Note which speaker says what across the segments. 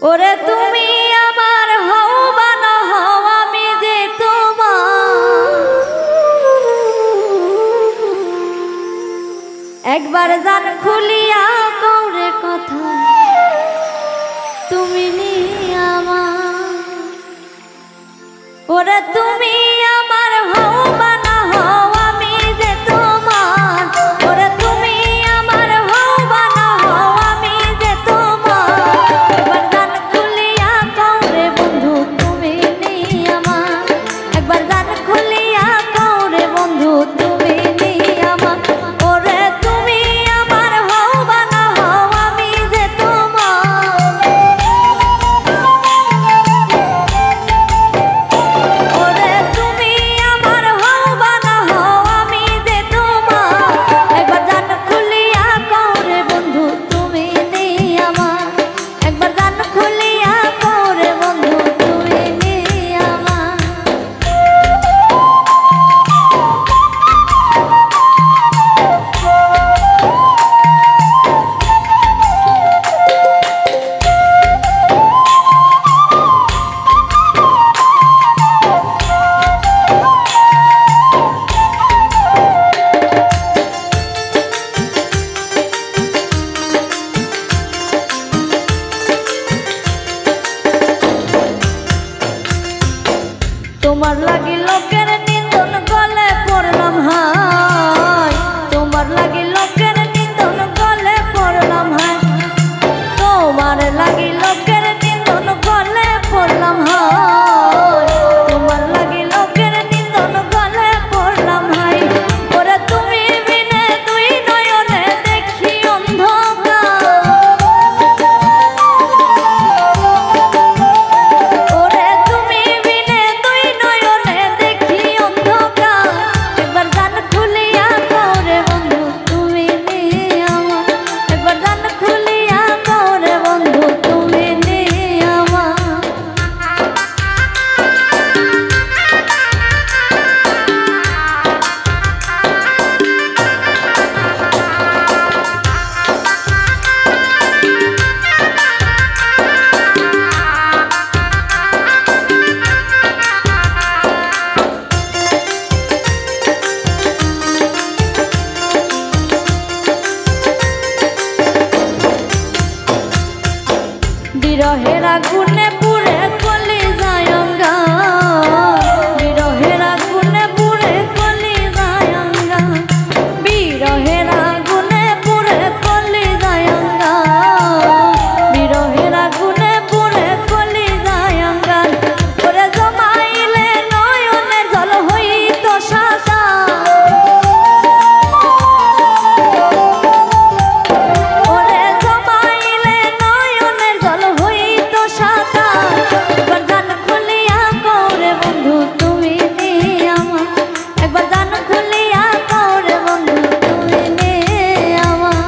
Speaker 1: ওরে তুমি আমার হও বা না হও আমি যে তোমার একবার জান খুলিয়া কওরে কথা তুমি নি আমার ওরে তুমি আমার হও বা না হও আমি যে তোমার ওরে তুমি আমার হও বা না হও আমি যে তোমার একবার জান খুলিয়া কওরে বন্ধু তুমি নি আমার একবার জান খুলিয়া কওরে বন্ধু তুমি নি আমার ওরে তুমি আমার হও বা না হও আমি যে তোমার ওরে তুমি আমার হও বা না হও আমি যে তোমার একবার জান খুলিয়া কওরে বন্ধু তুমি নি আমার একবার জান খুলিয়া কওরে বন্ধু তুমি নি আমার তোমার লাগি লোকের নিন্দন গলে পড়লাম হায় তোমার লাগি লোকের নিন্দন গলে পড়লাম হায় তোমার লাগি লোকের নিন্দন গলে পড়লাম হায় তোমার লাগি লোকের নিন্দন গলে পড়লাম হায় ওরে তুমি বিনে দুই নয়নে দেখি অন্ধকার ওরে তুমি বিনে দুই নয়নে দেখি অন্ধকার একবার জান খুলিয়া কওরে বন্ধু তুমি নি আমার একবার জান খুলিয়া কওরে বন্ধু তুমি নি আমার বিরহের আগুনে পুড়ে কলি যায়ঙ্গা বিরহের আগুনে পুড়ে কলি যায়ঙ্গা বিরহের আগুনে পুড়ে কলি যায়ঙ্গা বিরহের আগুনে পুড়ে কলি যায়ঙ্গা ওরে জমাইলে নয়নে জল হইত সাদা ওরে জমাইলে নয়নের জল হইত সাদা একবার জান খুলিয়া কওরে বন্ধু তুমি নি আমার একবার জান খুলিয়া কওরে বন্ধু তুমি নি আমার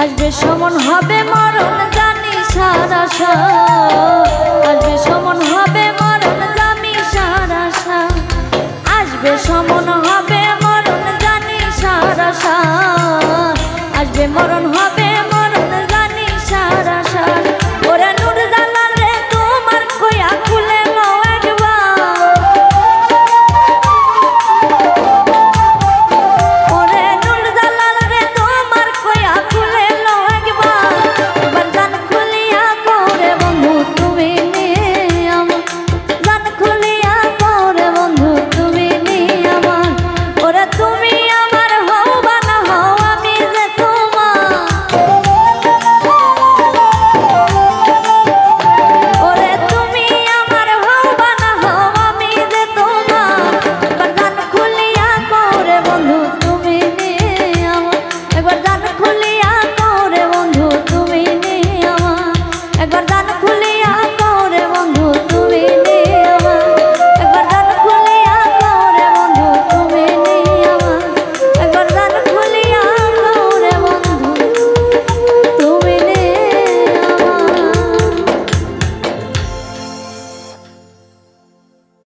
Speaker 1: আসবে সমন হবে মরণ জানি সারা আসবে সমন হবে মরণ জানি সারা আসবে সমন হবে